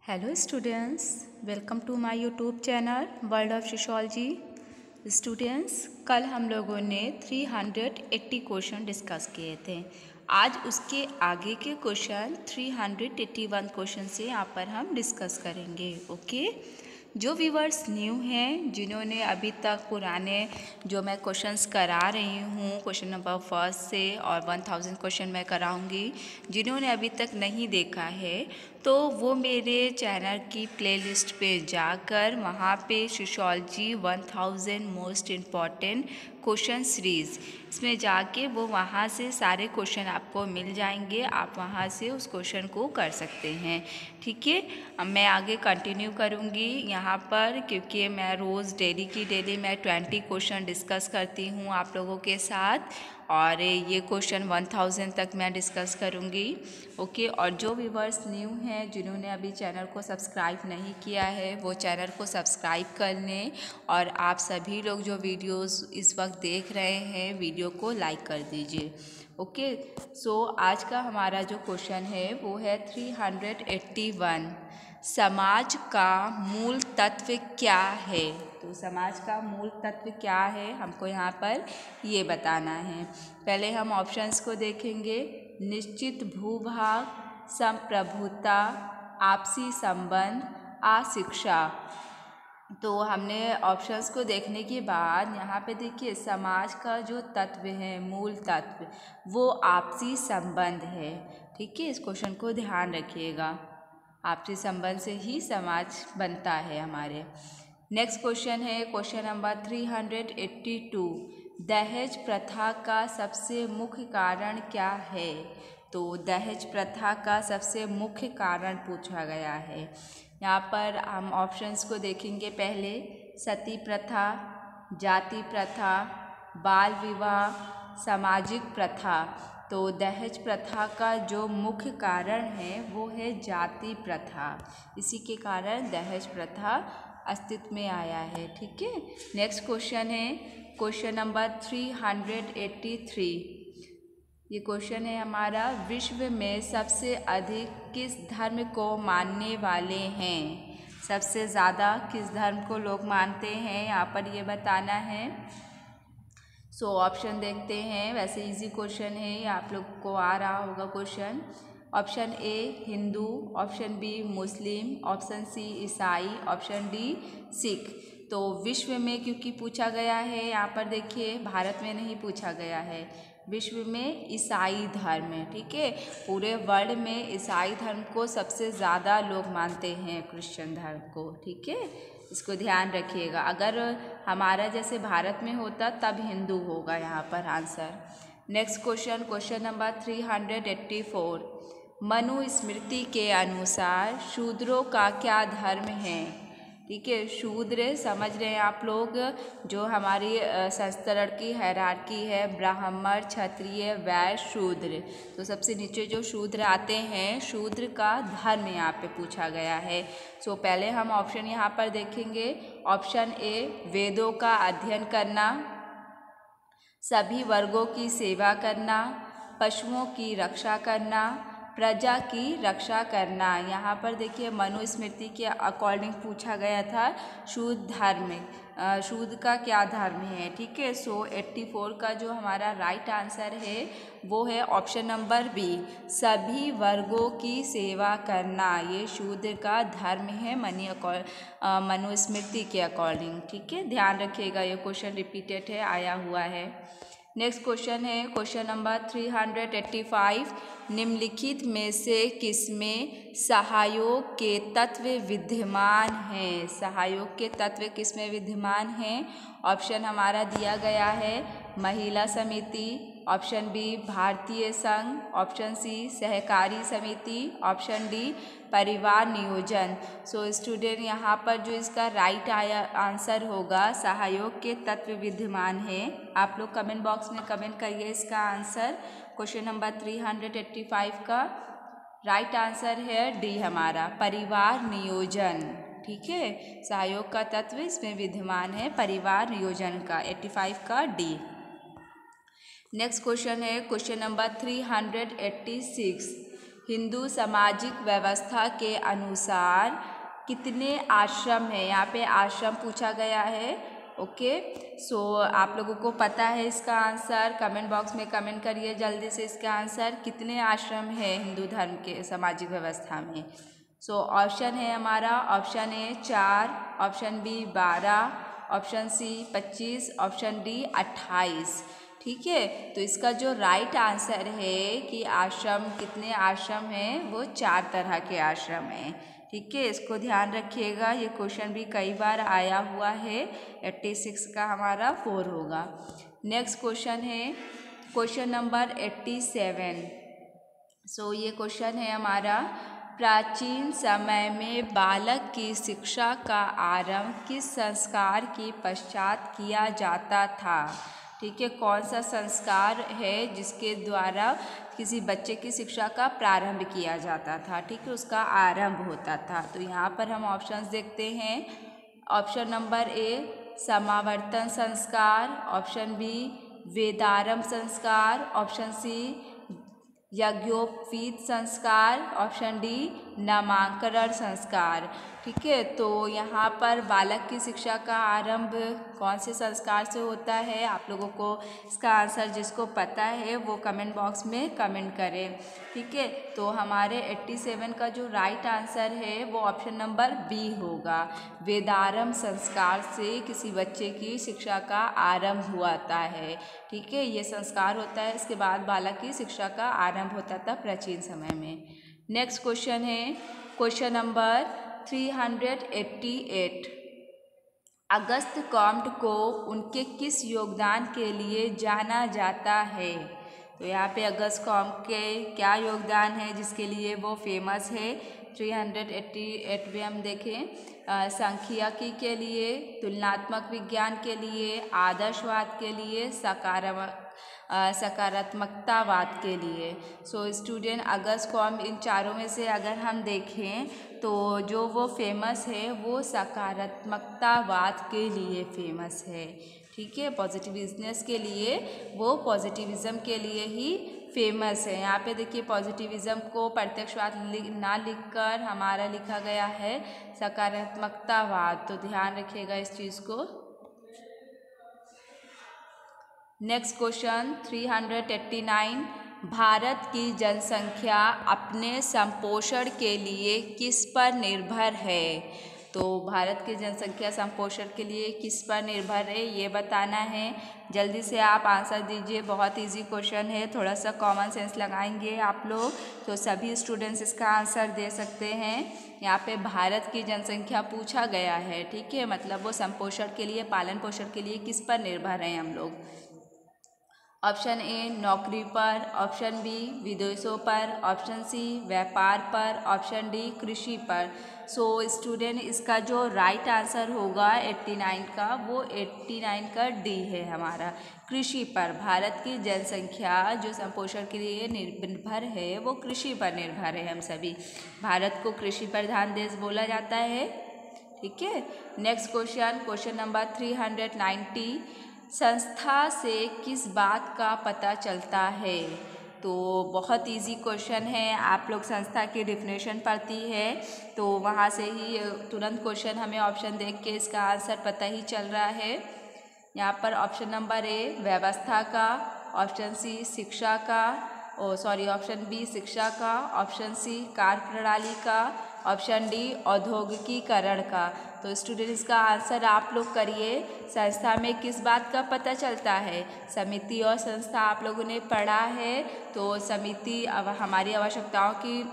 Hello students, welcome to my YouTube channel world of sociology. Students, कल हम लोगों ने 380 क्वेश्चन डिस्कस किए थे। आज उसके आगे के क्वेश्चन 381 क्वेश्चन से यहाँ पर हम डिस्कस करेंगे। ओके, जो व्यूअर्स न्यू हैं, जिन्होंने अभी तक पुराने जो मैं क्वेश्चंस करा रही हूँ क्वेश्चन नंबर फर्स्ट से और 1000 क्वेश्चन मैं कराऊंगी, जिन्होंने अभी तक नहीं देखा है तो वो मेरे चैनल की प्लेलिस्ट पे जाकर वहाँ पे sociology 1000 most important question series, इसमें जाके वो वहाँ से सारे क्वेश्चन आपको मिल जाएंगे। आप वहाँ से उस क्वेश्चन को कर सकते हैं। ठीक है, अब मैं आगे कंटिन्यू करूँगी यहाँ पर, क्योंकि मैं रोज़ डेली मैं 20 क्वेश्चन डिस्कस करती हूँ आप लोगों के साथ, और ये क्वेश्चन 1000 तक मैं डिस्कस करूँगी। ओके, और जो व्यूअर्स न्यू हैं, जिन्होंने अभी चैनल को सब्सक्राइब नहीं किया है, वो चैनल को सब्सक्राइब कर लें, और आप सभी लोग जो वीडियोस इस वक्त देख रहे हैं, वीडियो को लाइक कर दीजिए। ओके, सो आज का हमारा जो क्वेश्चन है वो है 381, समाज का मूल तत्व क्या है। तो समाज का मूल तत्व क्या है, हमको यहाँ पर ये बताना है। पहले हम ऑप्शंस को देखेंगे। निश्चित भूभाग, संप्रभुता, आपसी संबंध, अशिक्षा। तो हमने ऑप्शंस को देखने के बाद यहाँ पे देखिए, समाज का जो तत्व है, मूल तत्व, वो आपसी संबंध है। ठीक है, इस क्वेश्चन को ध्यान रखिएगा। आपसी संबंध से ही समाज बनता है हमारे। नेक्स्ट क्वेश्चन है क्वेश्चन नंबर 382, दहेज प्रथा का सबसे मुख्य कारण क्या है। तो दहेज प्रथा का सबसे मुख्य कारण पूछा गया है। यहाँ पर हम ऑप्शंस को देखेंगे। पहले सती प्रथा, जाति प्रथा, बाल विवाह, सामाजिक प्रथा। तो दहेज प्रथा का जो मुख्य कारण है वो है जाति प्रथा, इसी के कारण दहेज प्रथा अस्तित्व में आया है। ठीक है, नेक्स्ट क्वेश्चन है क्वेश्चन नंबर 383। ये क्वेश्चन है हमारा, विश्व में सबसे अधिक किस धर्म को मानने वाले हैं। सबसे ज़्यादा किस धर्म को लोग मानते हैं, यहाँ पर ये बताना है। सो ऑप्शन देखते हैं। वैसे इजी क्वेश्चन है, आप लोग को आ रहा होगा question. Option A Hindu, option B Muslim, option C ईसाई, ऑप्शन डी सिख। तो विश्व में क्योंकि पूछा गया है, यहाँ पर देखिए भारत में नहीं पूछा गया है, विश्व में ईसाई धर्म है। ठीक है, पूरे वर्ल्ड में ईसाई धर्म को सबसे ज़्यादा लोग मानते हैं, क्रिश्चियन धर्म को। ठीक है, इसको ध्यान रखिएगा। अगर हमारा जैसे भारत में होता तब हिंदू होगा यहाँ पर answer. Next question question number 384, Manusmriti के अनुसार शूद्रों का क्या धर्म है। ठीक है, शूद्र समझ रहे हैं आप लोग, जो हमारी संस्तरण की हायरार्की है, ब्राह्मण, क्षत्रिय, वैश्य, शूद्र। तो सबसे नीचे जो शूद्र आते हैं, शूद्र का धर्म यहाँ पे पूछा गया है। सो पहले हम ऑप्शन यहाँ पर देखेंगे। ऑप्शन ए वेदों का अध्ययन करना, सभी वर्गों की सेवा करना, पशुओं की रक्षा करना, प्रजा की रक्षा करना। यहाँ पर देखिए मनुस्मृति के अकॉर्डिंग पूछा गया था शूद्र धर्म, शूद्र का क्या धर्म है। ठीक है, सो 84 का जो हमारा राइट आंसर है वो है ऑप्शन नंबर बी, सभी वर्गों की सेवा करना। ये शूद्र का धर्म है मनुस्मृति के अकॉर्डिंग। ठीक है, ध्यान रखिएगा, ये क्वेश्चन रिपीटेड है, आया हुआ है। नेक्स्ट क्वेश्चन है क्वेश्चन नंबर 385, निम्नलिखित में से किसमें सहयोग के तत्व विद्यमान हैं। सहयोग के तत्व किसमें विद्यमान हैं। ऑप्शन हमारा दिया गया है महिला समिति, ऑप्शन बी भारतीय संघ, ऑप्शन सी सहकारी समिति, ऑप्शन डी परिवार नियोजन। सो स्टूडेंट, यहाँ पर जो इसका राइट आंसर होगा, सहयोग के तत्व विद्यमान है। आप लोग कमेंट बॉक्स में कमेंट करिए इसका आंसर। क्वेश्चन नंबर 385 का राइट आंसर है डी हमारा, परिवार नियोजन। ठीक है, सहयोग का तत्व इसमें विद्यमान है, परिवार नियोजन का, 85 का डी। नेक्स्ट क्वेश्चन है क्वेश्चन नंबर 386, हिंदू सामाजिक व्यवस्था के अनुसार कितने आश्रम हैं? यहाँ पे आश्रम पूछा गया है। ओके, सो आप लोगों को पता है इसका आंसर? कमेंट बॉक्स में कमेंट करिए जल्दी से इसका आंसर। कितने आश्रम है हिंदू धर्म के सामाजिक व्यवस्था में? सो ऑप्शन है हमारा, option A 4, option B 12, option C 25, option D 28। ठीक है, तो इसका जो राइट आंसर है कि आश्रम, कितने आश्रम हैं, वो 4 तरह के आश्रम हैं। ठीक है, इसको ध्यान रखिएगा, ये क्वेश्चन भी कई बार आया हुआ है। 86 का हमारा 4 होगा। नेक्स्ट क्वेश्चन है क्वेश्चन नंबर 87। सो ये क्वेश्चन है हमारा, प्राचीन समय में बालक की शिक्षा का आरंभ किस संस्कार के पश्चात किया जाता था? ठीक है, कौन सा संस्कार है जिसके द्वारा किसी बच्चे की शिक्षा का प्रारंभ किया जाता था? ठीक है, उसका आरंभ होता था। तो यहाँ पर हम ऑप्शंस देखते हैं। ऑप्शन नंबर ए समावर्तन संस्कार, ऑप्शन बी वेदारंभ संस्कार, ऑप्शन सी यज्ञोपवीत संस्कार, ऑप्शन डी नामकरण संस्कार। ठीक है, तो यहाँ पर बालक की शिक्षा का आरंभ कौन से संस्कार से होता है? आप लोगों को इसका आंसर जिसको पता है वो कमेंट बॉक्स में कमेंट करें। ठीक है, तो हमारे 87 का जो राइट आंसर है वो ऑप्शन नंबर बी होगा। वेदारंभ संस्कार से किसी बच्चे की शिक्षा का आरंभ होता है। ठीक है, ये संस्कार होता है, इसके बाद बालक की शिक्षा का आरंभ होता था प्राचीन समय में। नेक्स्ट क्वेश्चन है क्वेश्चन नंबर 388। अगस्त कॉम्ट को उनके किस योगदान के लिए जाना जाता है? तो यहाँ पे अगस्त कॉम्ट के क्या योगदान है जिसके लिए वो फेमस है? 388 में हम देखें, सांख्यिकी के लिए, तुलनात्मक विज्ञान के लिए, आदर्शवाद के लिए, सकारात्मकतावाद के लिए। सो स्टूडेंट, अगस्त कॉम्ट इन चारों में से अगर हम देखें तो जो वो फेमस है वो सकारात्मकतावाद के लिए फेमस है। ठीक है, पॉजिटिविज्म के लिए, वो पॉजिटिविज्म के लिए ही फेमस है। यहाँ पे देखिए, पॉजिटिविज्म को प्रत्यक्षवाद ना लिखकर हमारा लिखा गया है सकारात्मकतावाद, तो ध्यान रखिएगा इस चीज़ को। Next question 389। भारत की जनसंख्या अपने संपोषण के लिए किस पर निर्भर है? तो भारत की जनसंख्या संपोषण के लिए किस पर निर्भर है ये बताना है। जल्दी से आप आंसर दीजिए, बहुत इजी क्वेश्चन है, थोड़ा सा कॉमन सेंस लगाएंगे आप लोग तो सभी स्टूडेंट्स इसका आंसर दे सकते हैं। यहाँ पे भारत की जनसंख्या पूछा गया है। ठीक है, मतलब वो संपोषण के लिए, पालन पोषण के लिए किस पर निर्भर हैं हम लोग? ऑप्शन ए नौकरी पर, ऑप्शन बी विदेशों पर, ऑप्शन सी व्यापार पर, ऑप्शन डी कृषि पर। सो स्टूडेंट, इसका जो राइट आंसर होगा 89 का, वो 89 का डी है हमारा, कृषि पर। भारत की जनसंख्या जो संपोषण के लिए निर्भर है वो कृषि पर निर्भर है। हम सभी भारत को कृषि प्रधान देश बोला जाता है। ठीक है, नेक्स्ट क्वेश्चन नंबर 390। संस्था से किस बात का पता चलता है? तो बहुत इजी क्वेश्चन है, आप लोग संस्था की डिफिनेशन पढ़ती है तो वहाँ से ही तुरंत क्वेश्चन हमें ऑप्शन देख के इसका आंसर पता ही चल रहा है। यहाँ पर ऑप्शन नंबर ए व्यवस्था का, ऑप्शन सी शिक्षा का, ऑप्शन बी शिक्षा का, ऑप्शन सी कार्य प्रणाली का, ऑप्शन डी औद्योगिकीकरण का। तो स्टूडेंट, इसका आंसर आप लोग करिए। संस्था में किस बात का पता चलता है? समिति और संस्था आप लोगों ने पढ़ा है, तो समिति हमारी आवश्यकताओं की,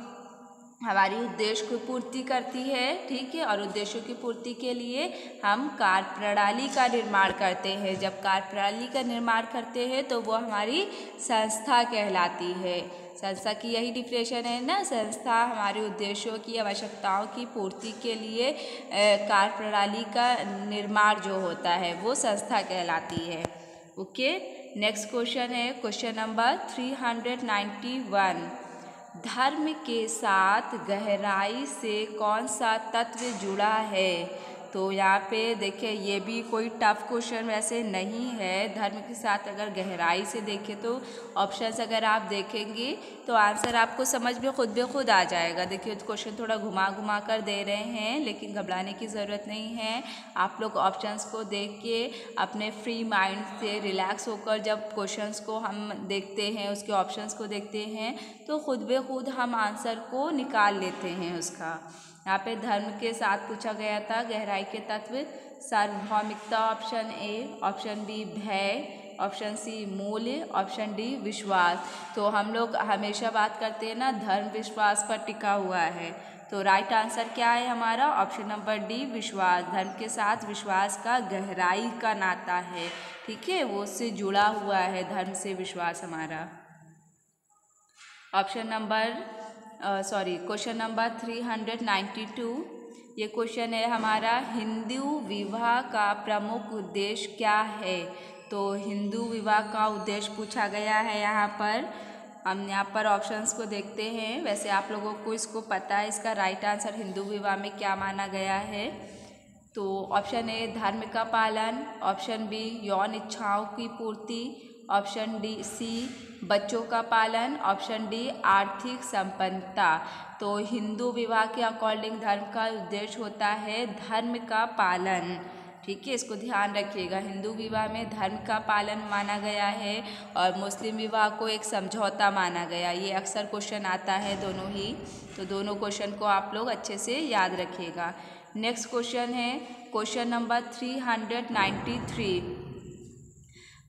हमारी उद्देश्य की पूर्ति करती है। ठीक है, और उद्देश्यों की पूर्ति के लिए हम कार्य प्रणाली का निर्माण करते हैं। जब कार्य प्रणाली का निर्माण करते हैं तो वो हमारी संस्था कहलाती है। संस्था की यही डिफिनेशन है ना, संस्था हमारे उद्देश्यों की, आवश्यकताओं की पूर्ति के लिए कार्य प्रणाली का निर्माण जो होता है वो संस्था कहलाती है। ओके, नेक्स्ट क्वेश्चन है क्वेश्चन नंबर 391। धर्म के साथ गहराई से कौन सा तत्व जुड़ा है? तो यहाँ पे देखिए ये भी कोई टफ क्वेश्चन वैसे नहीं है। धर्म के साथ अगर गहराई से देखें तो ऑप्शंस अगर आप देखेंगे तो आंसर आपको समझ में खुद ब खुद आ जाएगा। देखिए क्वेश्चन थोड़ा घुमा घुमा कर दे रहे हैं, लेकिन घबराने की ज़रूरत नहीं है। आप लोग ऑप्शंस को देख के अपने फ्री माइंड से रिलैक्स होकर जब क्वेश्चंस को हम देखते हैं, उसके ऑप्शंस को देखते हैं, तो खुद ब खुद हम आंसर को निकाल लेते हैं उसका। यहाँ पे धर्म के साथ पूछा गया था गहराई के तत्व सार्वभौमिकता, ऑप्शन ए, ऑप्शन बी भय, ऑप्शन सी मूल्य, ऑप्शन डी विश्वास। तो हम लोग हमेशा बात करते हैं ना, धर्म विश्वास पर टिका हुआ है, तो राइट आंसर क्या है हमारा? ऑप्शन नंबर डी विश्वास। धर्म के साथ विश्वास का गहराई का नाता है, ठीक है, वो उससे जुड़ा हुआ है धर्म से विश्वास हमारा। ऑप्शन नंबर क्वेश्चन नंबर 392, ये क्वेश्चन है हमारा, हिंदू विवाह का प्रमुख उद्देश्य क्या है? तो हिंदू विवाह का उद्देश्य पूछा गया है यहाँ पर। हम यहाँ पर ऑप्शंस को देखते हैं। वैसे आप लोगों को इसको पता है, इसका राइट आंसर हिंदू विवाह में क्या माना गया है। तो ऑप्शन ए धर्म का पालन, ऑप्शन बी यौन इच्छाओं की पूर्ति, ऑप्शन डी सी बच्चों का पालन, ऑप्शन डी आर्थिक संपन्नता। तो हिंदू विवाह के अकॉर्डिंग धर्म का उद्देश्य होता है धर्म का पालन, ठीक है, इसको ध्यान रखिएगा। हिंदू विवाह में धर्म का पालन माना गया है और मुस्लिम विवाह को एक समझौता माना गया। ये अक्सर क्वेश्चन आता है दोनों ही, तो दोनों क्वेश्चन को आप लोग अच्छे से याद रखिएगा। नेक्स्ट क्वेश्चन है क्वेश्चन नंबर 393,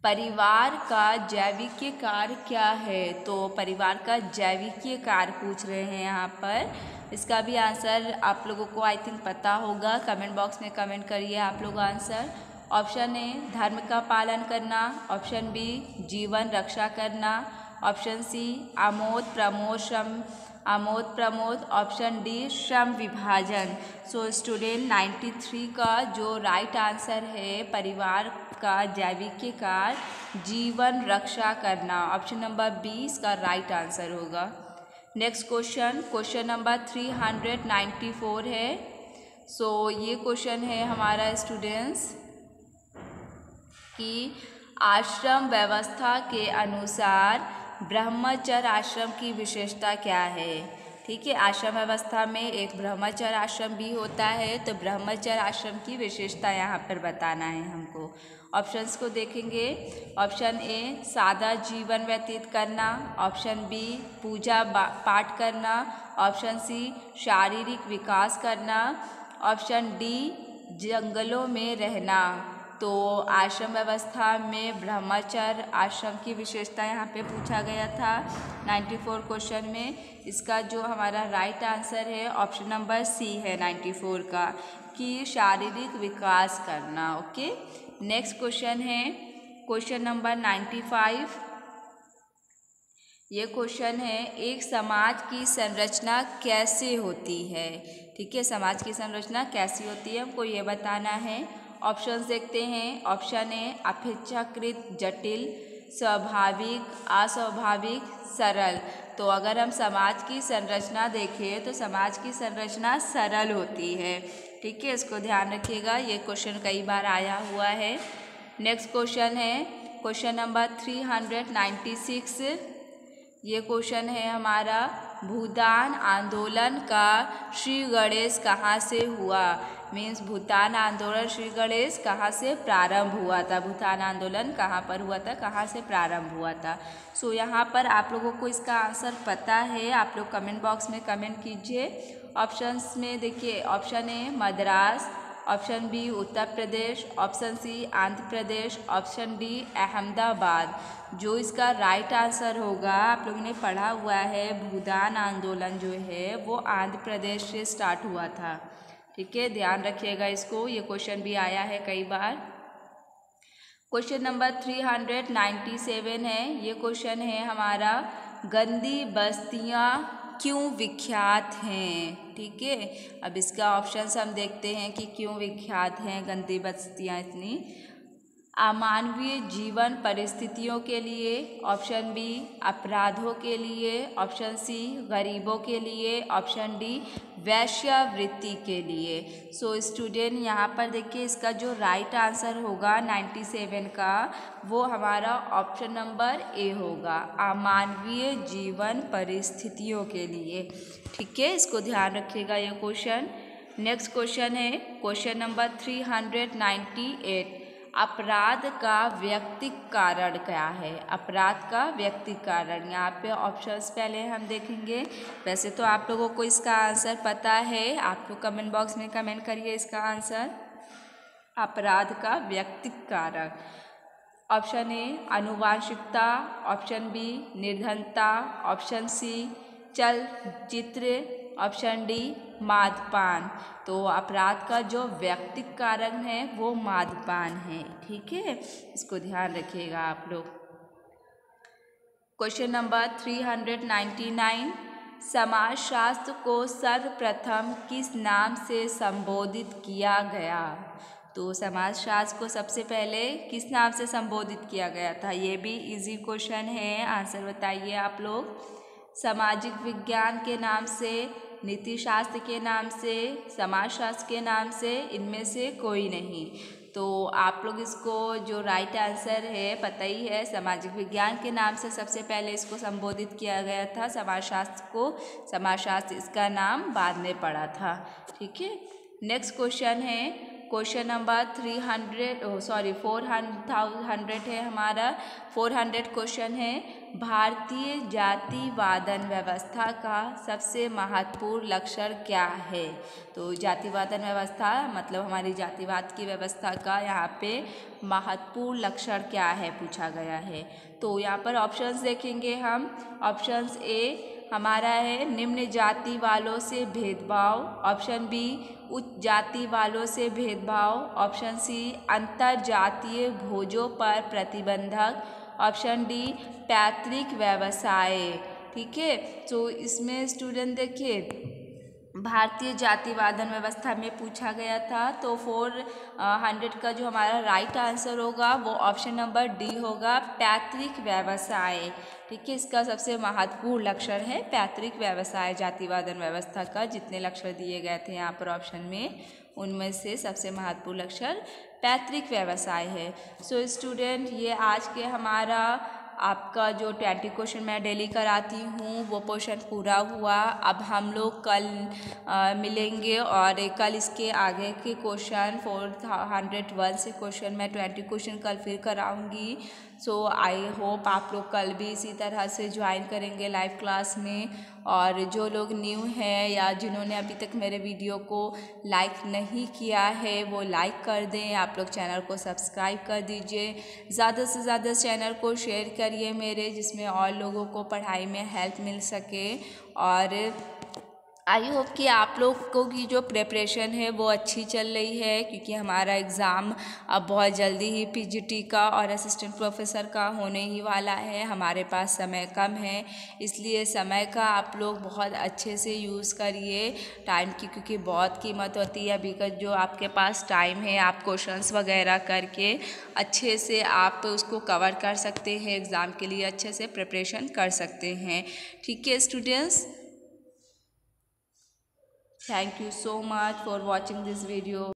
परिवार का जैविकीय कार्य क्या है? तो परिवार का जैविकीय कार्य पूछ रहे हैं यहाँ पर। इसका भी आंसर आप लोगों को आई थिंक पता होगा, कमेंट बॉक्स में कमेंट करिए आप लोग आंसर। ऑप्शन ए धर्म का पालन करना, ऑप्शन बी जीवन रक्षा करना, ऑप्शन सी आमोद प्रमोद, ऑप्शन डी श्रम विभाजन। सो स्टूडेंट 93 का जो राइट आंसर है परिवार का जैविकीय कार्य जीवन रक्षा करना, ऑप्शन नंबर 20 का राइट आंसर होगा। नेक्स्ट क्वेश्चन नंबर 394 है। सो ये क्वेश्चन है हमारा स्टूडेंट्स कि आश्रम व्यवस्था के अनुसार ब्रह्मचर्य आश्रम की विशेषता क्या है? ठीक है, आश्रम व्यवस्था में एक ब्रह्मचर्य आश्रम भी होता है, तो ब्रह्मचर्य आश्रम की विशेषता यहाँ पर बताना है हमको। ऑप्शंस को देखेंगे। ऑप्शन ए सादा जीवन व्यतीत करना, ऑप्शन बी पूजा पाठ करना, ऑप्शन सी शारीरिक विकास करना, ऑप्शन डी जंगलों में रहना। तो आश्रम व्यवस्था में ब्रह्मचर्य आश्रम की विशेषता यहाँ पे पूछा गया था 94 क्वेश्चन में। इसका जो हमारा राइट आंसर है ऑप्शन नंबर सी है 94 का, कि शारीरिक विकास करना। ओके, नेक्स्ट क्वेश्चन है क्वेश्चन नंबर 95। ये क्वेश्चन है एक समाज की संरचना कैसे होती है? ठीक है, समाज की संरचना कैसी होती है हमको ये बताना है। ऑप्शंस देखते हैं। ऑप्शन ए अपेक्षाकृत जटिल, स्वाभाविक, अस्वाभाविक, सरल। तो अगर हम समाज की संरचना देखें तो समाज की संरचना सरल होती है। ठीक है, इसको ध्यान रखिएगा, ये क्वेश्चन कई बार आया हुआ है। नेक्स्ट क्वेश्चन है क्वेश्चन नंबर 396। ये क्वेश्चन है हमारा भूदान आंदोलन का श्री गणेश कहाँ से हुआ? मीन्स भूदान आंदोलन श्री गणेश कहाँ से प्रारंभ हुआ था? भूदान आंदोलन कहाँ पर हुआ था, कहाँ से प्रारंभ हुआ था? सो यहाँ पर आप लोगों को इसका आंसर पता है, आप लोग कमेंट बॉक्स में कमेंट कीजिए। ऑप्शंस में देखिए, option A Madras, option B Uttar Pradesh, option C Andhra Pradesh, option D Ahmedabad. जो इसका राइट आंसर होगा, आप लोगों ने पढ़ा हुआ है, भूदान आंदोलन जो है वो आंध्र प्रदेश से स्टार्ट हुआ था। ठीक है, ध्यान रखिएगा इसको, ये क्वेश्चन भी आया है कई बार। क्वेश्चन नंबर 397 है। ये क्वेश्चन है हमारा गंदी बस्तियाँ क्यों विख्यात हैं? ठीक है, अब इसका ऑप्शंस हम देखते हैं कि क्यों विख्यात हैं गंदी बस्तियाँ इतनी। अमानवीय जीवन परिस्थितियों के लिए, ऑप्शन बी अपराधों के लिए, ऑप्शन सी गरीबों के लिए, ऑप्शन डी वेश्यावृत्ति के लिए। सो स्टूडेंट यहाँ पर देखिए इसका जो राइट आंसर होगा 97 का वो हमारा ऑप्शन नंबर ए होगा, अमानवीय जीवन परिस्थितियों के लिए। ठीक है, इसको ध्यान रखिएगा ये क्वेश्चन। नेक्स्ट क्वेश्चन है क्वेश्चन नंबर 398, अपराध का व्यक्तिक कारण क्या है? अपराध का व्यक्तिक कारण, यहाँ पे ऑप्शंस पहले हम देखेंगे। वैसे तो आप लोगों को इसका आंसर पता है, आप लोग कमेंट बॉक्स में कमेंट करिए इसका आंसर। अपराध का व्यक्तिक कारण, ऑप्शन ए आनुवांशिकता, ऑप्शन बी निर्धनता, ऑप्शन सी चलचित्र, ऑप्शन डी मद्यपान। तो अपराध का जो व्यक्तिक कारण है वो मद्यपान है। ठीक है, इसको ध्यान रखिएगा आप लोग। क्वेश्चन नंबर 399, समाजशास्त्र को सर्वप्रथम किस नाम से संबोधित किया गया? तो समाजशास्त्र को सबसे पहले किस नाम से संबोधित किया गया था? ये भी इजी क्वेश्चन है, आंसर बताइए आप लोग। सामाजिक विज्ञान के नाम से, नीति शास्त्र के नाम से, समाजशास्त्र के नाम से, इनमें से कोई नहीं। तो आप लोग इसको जो राइट आंसर है पता ही है, सामाजिक विज्ञान के नाम से सबसे पहले इसको संबोधित किया गया था। समाजशास्त्र को समाजशास्त्र इसका नाम बाद में पड़ा था। ठीक है, नेक्स्ट क्वेश्चन है क्वेश्चन नंबर 400 है हमारा। 400 क्वेश्चन है, भारतीय जातिवादन व्यवस्था का सबसे महत्वपूर्ण लक्षण क्या है? तो जातिवादन व्यवस्था मतलब हमारी जातिवाद की व्यवस्था का यहाँ पे महत्वपूर्ण लक्षण क्या है पूछा गया है। तो यहाँ पर ऑप्शंस देखेंगे हम। ऑप्शंस ए हमारा है निम्न जाति वालों से भेदभाव, ऑप्शन बी उच्च जाति वालों से भेदभाव, ऑप्शन सी अंतर जातीय भोजों पर प्रतिबंधक, ऑप्शन डी पैतृक व्यवसाय। ठीक है, तो इसमें स्टूडेंट देखिए भारतीय जातिवादन व्यवस्था में पूछा गया था। तो 400 का जो हमारा राइट आंसर होगा वो ऑप्शन नंबर डी होगा, पैतृक व्यवसाय। ठीक है, इसका सबसे महत्वपूर्ण लक्षण है पैतृक व्यवसाय जातिवादन व्यवस्था का। जितने लक्षण दिए गए थे यहाँ पर ऑप्शन में, उनमें से सबसे महत्वपूर्ण लक्षण पैतृक व्यवसाय है। सो स्टूडेंट ये आज के हमारा आपका जो 20 क्वेश्चन मैं डेली कराती हूँ वो पोर्शन पूरा हुआ। अब हम लोग कल मिलेंगे और कल इसके आगे के क्वेश्चन 401 से क्वेश्चन मैं 20 क्वेश्चन कल फिर कराऊंगी। सो आई होप आप लोग कल भी इसी तरह से ज्वाइन करेंगे लाइव क्लास में। और जो लोग न्यू हैं या जिन्होंने अभी तक मेरे वीडियो को लाइक नहीं किया है वो लाइक कर दें। आप लोग चैनल को सब्सक्राइब कर दीजिए, ज़्यादा से ज़्यादा चैनल को शेयर करिए मेरे, जिसमें और लोगों को पढ़ाई में हेल्प मिल सके। और आई होप कि आप लोगों की जो प्रिपरेशन है वो अच्छी चल रही है, क्योंकि हमारा एग्ज़ाम अब बहुत जल्दी ही पीजीटी का और असिस्टेंट प्रोफेसर का होने ही वाला है। हमारे पास समय कम है, इसलिए समय का आप लोग बहुत अच्छे से यूज़ करिए टाइम की, क्योंकि बहुत कीमत होती है। अभी का जो आपके पास टाइम है आप क्वेश्चंस वगैरह करके अच्छे से आप उसको कवर कर सकते हैं, एग्ज़ाम के लिए अच्छे से प्रिपरेशन कर सकते हैं। ठीक है students, thank you so much for watching this video.